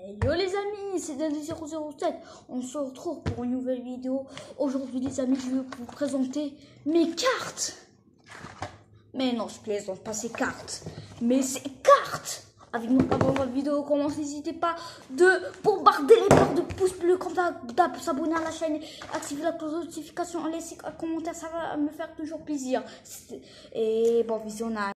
Yo les amis, c'est Dandy007. On se retrouve pour une nouvelle vidéo. Aujourd'hui les amis, je vais vous présenter mes cartes. Mais non, je plaisante pas, ces cartes. Mais ces cartes. Avec moi, avant la vidéo commence, n'hésitez pas de bombarder les barres de pouces bleus, comme d'hab, s'abonner à la chaîne, activer la cloche de notification, laisser un commentaire, ça va me faire toujours plaisir. Et bon visionnage.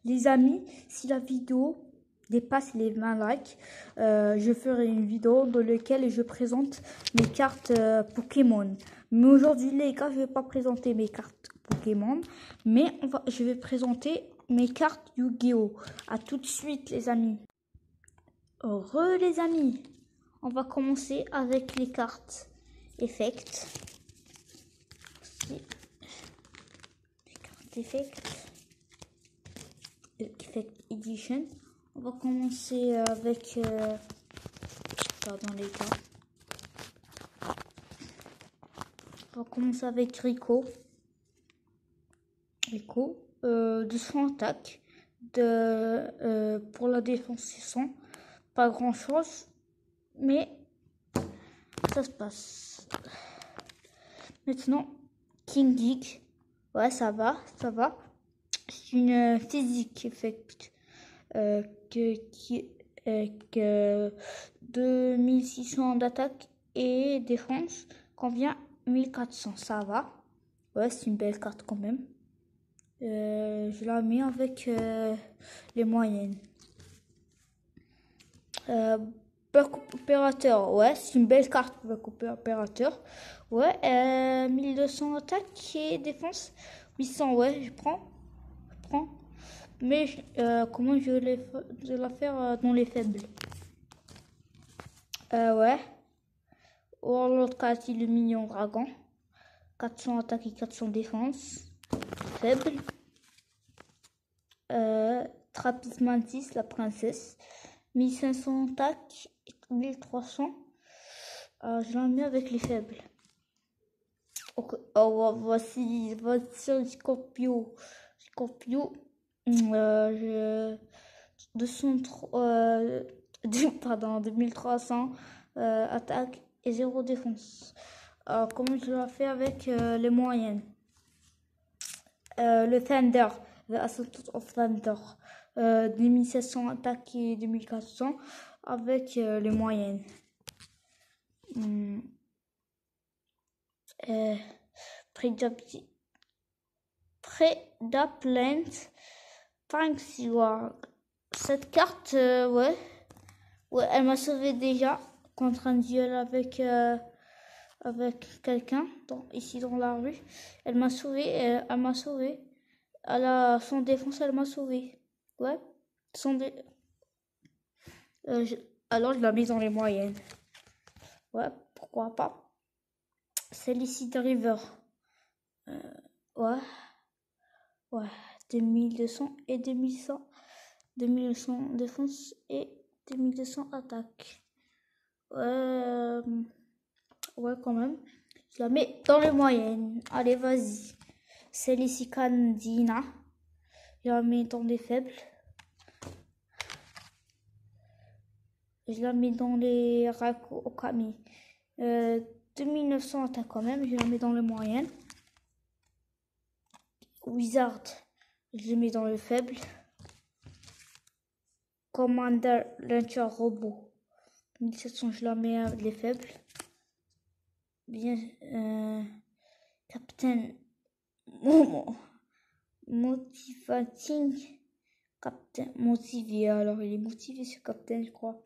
Les amis, si la vidéo dépasse les 20 likes, je ferai une vidéo dans laquelle je présente mes cartes Pokémon. Mais aujourd'hui, les gars, je vais pas présenter mes cartes Pokémon, mais je vais présenter mes cartes Yu-Gi-Oh! À tout de suite, les amis. Heureux, les amis. On va commencer avec les cartes Effect. Les cartes Effect. Effect Edition. On va commencer avec pardon les gars. On va commencer avec Rico. 200 attaques. Pour la défense 600. Pas grand chose. Mais ça se passe. Maintenant, King Geek. Ouais, ça va. C'est une physique effect que 2600 d'attaque et défense convient 1400, ça va. Ouais, c'est une belle carte quand même. Je la mets avec les moyennes. Buck Opérateur, ouais, c'est une belle carte. Buck Opérateur, ouais. 1200 attaque et défense 800, ouais, je prends. Mais comment je vais la faire dans les faibles? Ouais. Warlord 4 Illuminion Dragon. 400 attaque et 400 défense. Faible. Trappist Mantis, la princesse. 1500 attaque et 1300. Je la mets avec les faibles. Okay. Voici Scorpio. 2300 attaque et 0 défense. Comment je la fais avec les moyennes? Le Thunder, The Assault of Thunder, 2700 attaque et 2400 avec les moyennes. Predaplant Tankswag. Cette carte, ouais, elle m'a sauvé déjà contre un duel avec quelqu'un ici dans la rue. Elle m'a sauvé, son défense, elle m'a sauvé. Ouais, alors je la mets dans les moyennes. Ouais, pourquoi pas. Celle-ci de River. Ouais. 2200 et 2100. 2100 défense et 2200 attaque. Ouais, quand même. Je la mets dans les moyennes. Allez, vas-y. Celle-ci Candina. Je la mets dans les faibles. Je la mets dans les Raku Okami. 2900 attaque quand même. Je la mets dans les moyennes. Wizard, je le mets dans le faible. Commander Launcher Robot, 1700, je la mets avec les faibles. Bien, Captain Motivating, Captain motivé. Alors il est motivé ce Captain, je crois.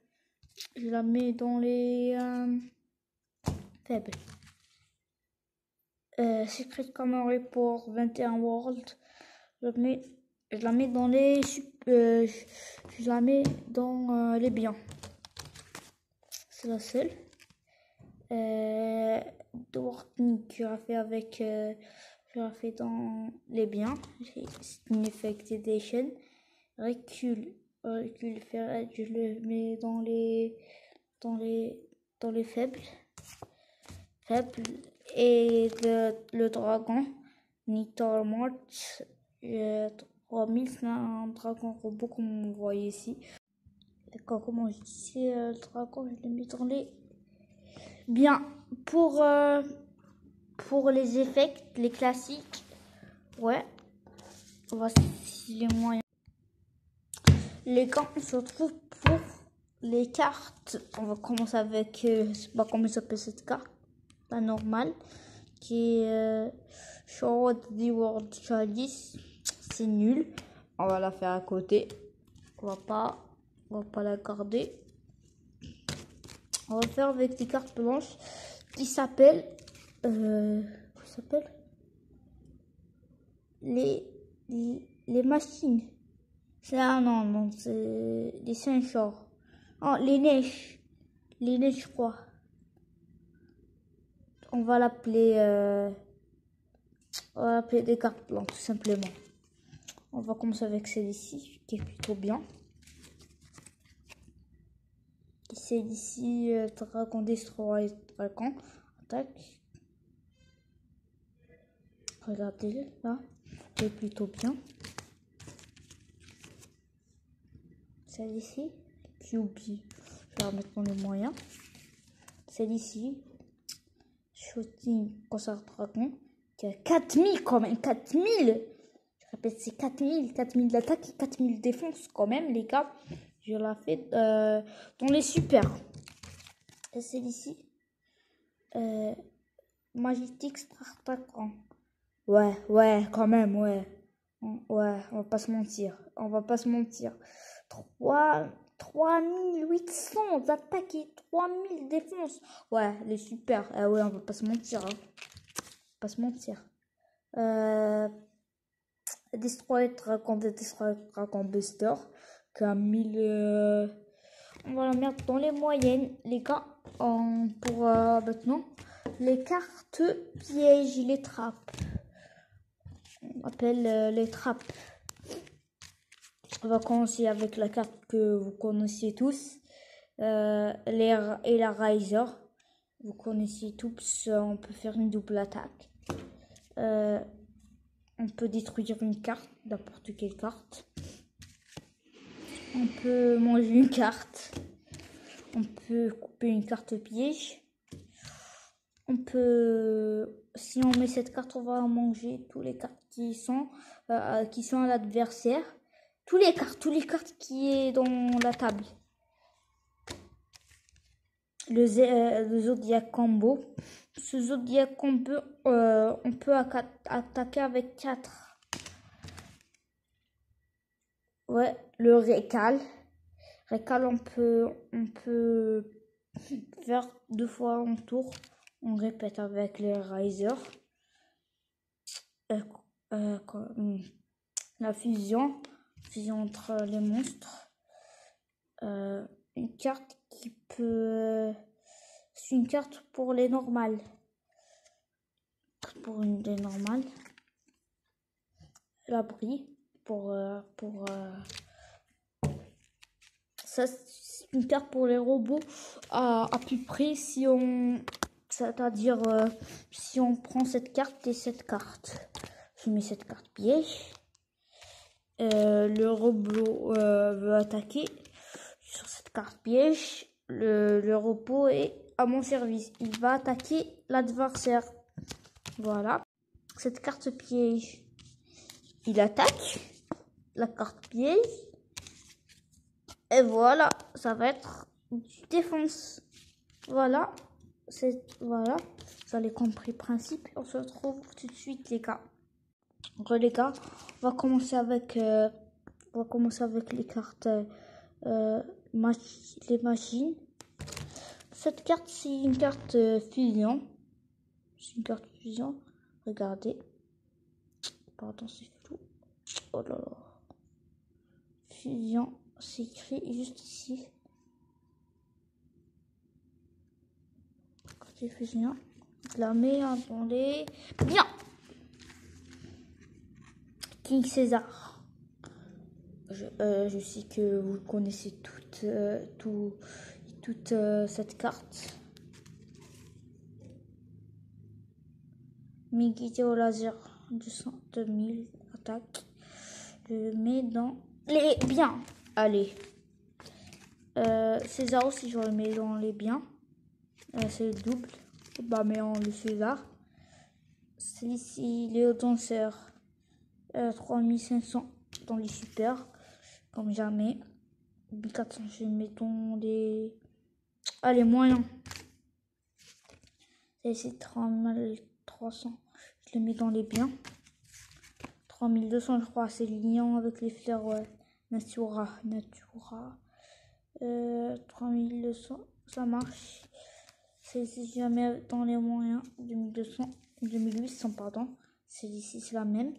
Je la mets dans les faibles. Secret Common Report 21 World, je la mets dans les je la mets dans les biens. C'est la seule. Dwarking, je la fais avec je la fais dans les biens. C'est une Effect Edition. Recul ferret, je le mets dans les faibles. Et le dragon Nitormort, J'ai 3000, c'est un dragon robot comme vous voyez ici. D'accord, comment je dis le dragon, je l'ai mis dans les... Bien, pour les effets, les classiques, ouais, voici les moyens. Les gants, on se retrouve pour les cartes. On va commencer avec, je sais pas comment s'appelle cette carte, la normale, qui est Show the World Chalice. C'est nul. On va la faire à côté. On va pas la garder. On va faire avec des cartes blanches qui s'appellent les machines. Non, c'est les sensors. Oh, les neiges, je crois. On va l'appeler des cartes blanches tout simplement. On va commencer avec celle-ci qui est plutôt bien. Celle-ci, Dragon Destroy, Dragon attaque. Regardez là, elle est plutôt bien. Celle-ci, QB, je vais la mettre dans les moyens. Celle-ci, Shooting Concert Dragon, qui a 4000 quand même, 4000. Je répète, c'est 4000 d'attaque et 4000 de défense quand même, les gars. Je la fais dans les super. Et celle-ci, Magic Dragon. Ouais, quand même, ouais. Ouais, on va pas se mentir. 3800 d'attaque et 3000 défense. Ouais, les super. Ah ouais, on va pas se mentir. Destroy Dragon Buster. Qui a 1000. On va la mettre dans les moyennes, les gars. Pour maintenant, les cartes pièges, les trappes. On appelle les trappes. On va commencer avec la carte que vous connaissez tous, et la Riser. Vous connaissez tous, on peut faire une double attaque. On peut détruire une carte, n'importe quelle carte. On peut manger une carte. On peut couper une carte piège. Si on met cette carte, on va manger tous les cartes qui sont à l'adversaire. Tous les cartes qui est dans la table. Le Zodiac Combo. Ce Zodiac Combo, on peut attaquer avec 4. Ouais, le Récal. On peut faire 2 fois en tour. On répète avec le Riser. La fusion entre les monstres. Une carte qui peut... c'est une carte pour les normales. Pour une des normales. L'abri. Ça, c'est une carte pour les robots à peu près c'est-à-dire si on prend cette carte et cette carte. Je mets cette carte piège. Le robot veut attaquer sur cette carte piège. Le robot est à mon service. Il va attaquer l'adversaire. Voilà. Cette carte piège. Il attaque la carte piège. Et voilà. Ça va être du défense. Voilà. Voilà. Vous avez compris le principe. On se retrouve tout de suite, les gars. Donc, les gars, on va commencer avec les cartes, les machines. Cette carte, c'est une carte fusion. Regardez. Pardon, c'est flou. Oh là là. Fusion, c'est écrit juste ici. Côté fusion. Je la mets, attendez. Bien. King César. Je sais que vous connaissez toute cette carte. Megiddo laser 2000 attaque. Je le mets dans les biens. Allez. César aussi, je le mets dans les biens. C'est le double. Bah, mais on le César. C'est ici, les danseurs. 3500 dans les super. Comme jamais. 1400, je le mets dans les... Allez, moyens. C'est ici, 3300. Je le mets dans les biens. 3200, je crois, c'est le lien avec les fleurs, ouais. Natura. 3200, ça marche. C'est ici, jamais dans les moyens. 2200, 2800, pardon. C'est ici, c'est la même.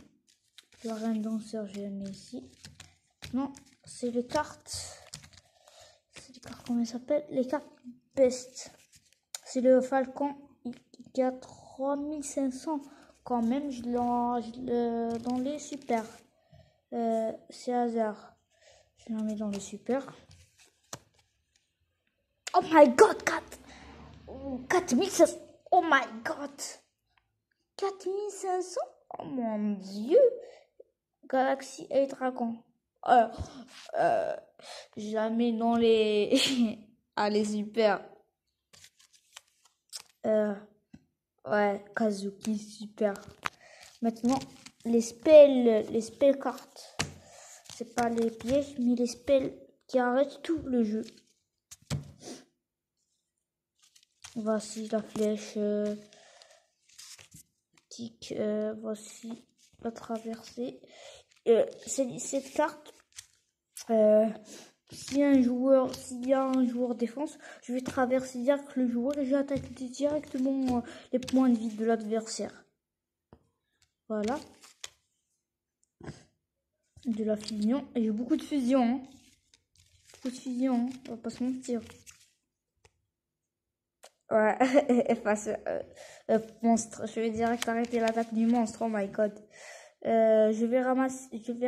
Le reine danseur, je la mets ici. Non, c'est les cartes. C'est les cartes, comment elles s'appellent? Les cartes best. C'est le Falcon qui a 3500. Quand même, dans les super. C'est hasard. Je la mets dans les super. Oh my god, 4500. Oh my god. 4500. Oh mon dieu. Galaxy et Dragon. Je la mets dans les... Allez, super. Ouais, Kazuki, super. Maintenant, les spells cartes. C'est pas les pièges, mais les spells qui arrêtent tout le jeu. Voici la flèche. Tic, voici la traversée. Cette carte, s'il y a un joueur défense, je vais traverser direct le joueur et je vais attaquer directement les points de vie de l'adversaire. Voilà. De la fusion. Et j'ai beaucoup de fusion. Hein. Beaucoup de fusion, hein. On va pas se mentir. Ouais, efface monstre. Je vais direct arrêter l'attaque du monstre. Oh my god. Je vais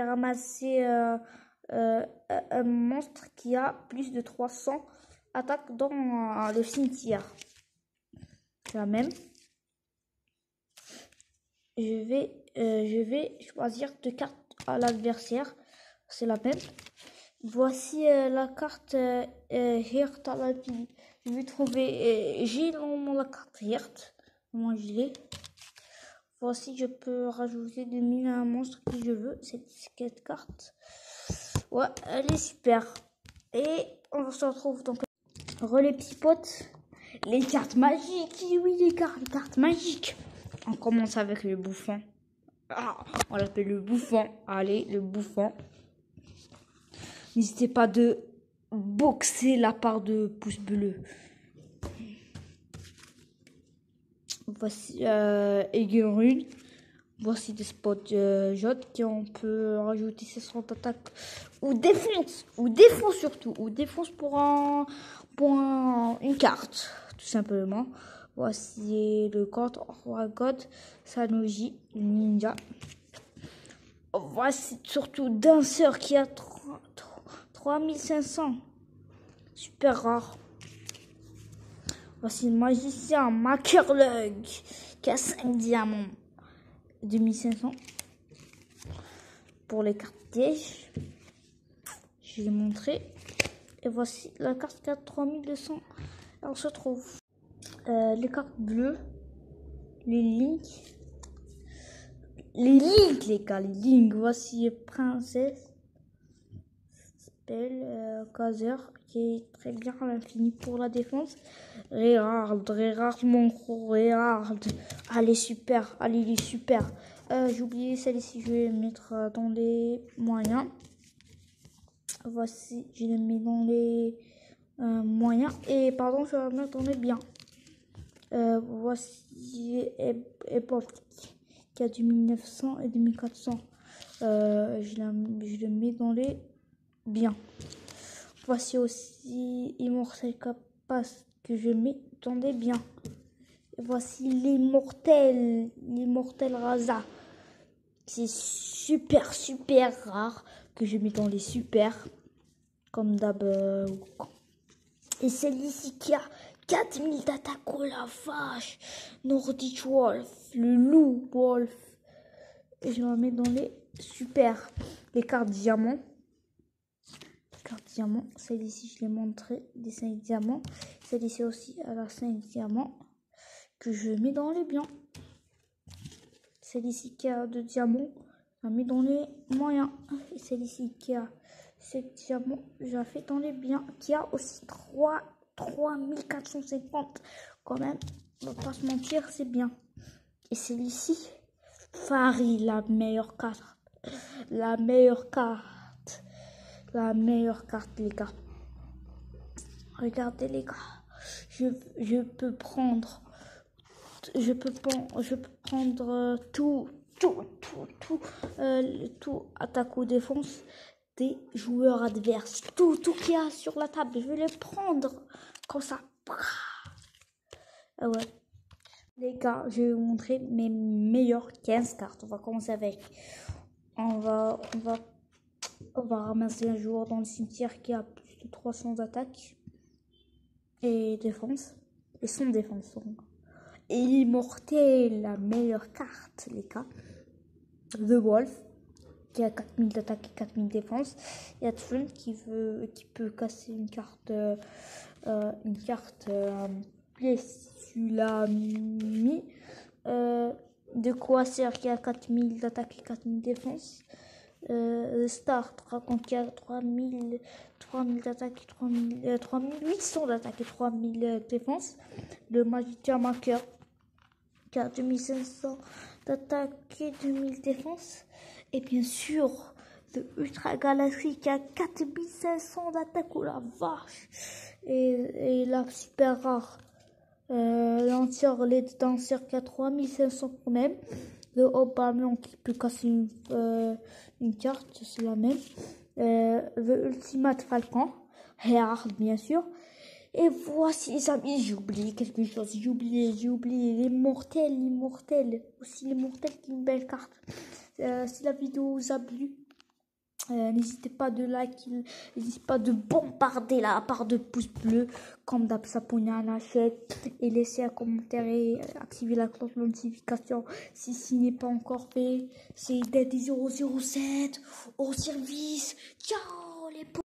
ramasser un monstre qui a plus de 300 attaques dans le cimetière. C'est la même. Je vais choisir deux cartes à l'adversaire. C'est la même. Voici la carte Heart à l'alpine. Je vais trouver. J'ai normalement la carte Heart. Moi je l'ai. Voici, je peux rajouter des mines à un monstre que je veux. Cette carte. Ouais, elle est super. Et on se retrouve donc. Relais petits potes. Les cartes magiques. Oui, les cartes magiques. On commence avec le bouffon. Ah, on l'appelle le bouffon. Allez, le bouffon. N'hésitez pas de boxer la part de pouce bleu. Voici Aigurune. Voici des spots jaunes qui on peut rajouter 600 attaques ou défense surtout, ou défense pour une carte tout simplement. Voici le code Roi God, Sanoji, ninja. Voici surtout danseur qui a 3500, super rare. Voici le magicien Makerlug qui a 5 diamants. 2500 pour les cartes pièges. Je vais montrer. Et voici la carte 4 3200. On se trouve les cartes bleues, les links, les gars, les links. Voici princesse, spell, Kazer qui est très bien à l'infini pour la défense. Rérard, mon gros Rérard. Allez, super. Allez, il est super. J'ai oublié celle-ci, je vais mettre dans les moyens. Voici, je les mets dans les moyens. Et pardon, je vais la mettre dans les biens. Voici Epop qui a du 1900 et du 1400. Je le mets dans les biens. Voici aussi Immortel Capas que je mets dans des biens. Et voici l'immortel Raza. C'est super rare que je mets dans les super. Comme d'hab. Et celle-ci qui a 4000 d'attaque. Oh la vache. Nordic Wolf. Le loup Wolf. Et je la mets dans les super. les cartes diamants. Les cartes diamants, celle-ci, je l'ai montré, des 5 diamants. Celle-ci aussi, elle a 5 diamants que je mets dans les biens. Celle-ci qui a 2 diamants, je la mets dans les moyens. Et celle-ci qui a 7 diamants, je la fais dans les biens. Qui a aussi 3450. Quand même, on va pas se mentir, c'est bien. Et celle-ci, Fari, la meilleure carte. La meilleure carte. La meilleure carte, les gars. Regardez, les gars. Je peux prendre tout attaque ou défense des joueurs adverses. Tout qu'il y a sur la table, je vais le prendre comme ça. Ah ouais. Les gars, je vais vous montrer mes meilleures 15 cartes. On va commencer avec. On va ramasser un joueur dans le cimetière qui a plus de 300 attaques et défense. Et son défense. Et immortel, la meilleure carte, les gars. The Wolf, qui a 4000 d'attaque et 4000 défense. Il y a Tfun qui peut casser une carte Plessulami. De Croacer qui a 4000 d'attaque et 4000 défense. Star Dragon qui a 3000 d'attaque et 3800 d'attaque et 3000 défense. Le Magicien Maker qui a 2500 d'attaque et 2000 défense. Et bien sûr, le Ultra Galaxy qui a 4500 d'attaque. Oh la vache! Et la super rare. L'entière les danseurs qui a 3500 quand même. Le Aubameyang qui peut casser une carte, c'est la même. Le Ultimate Falcon, Hard bien sûr. Et voici les amis, j'ai oublié quelque chose, j'ai oublié l'immortel, aussi l'immortel qui est une belle carte. Si la vidéo vous a plu, n'hésitez pas de liker, n'hésitez pas de bombarder la barre de pouces bleus, comme d'hab, s'abonner à la chaîne et laisser un commentaire et activer la cloche de notification si ce n'est pas encore fait. C'est Daddy007 au service. Ciao les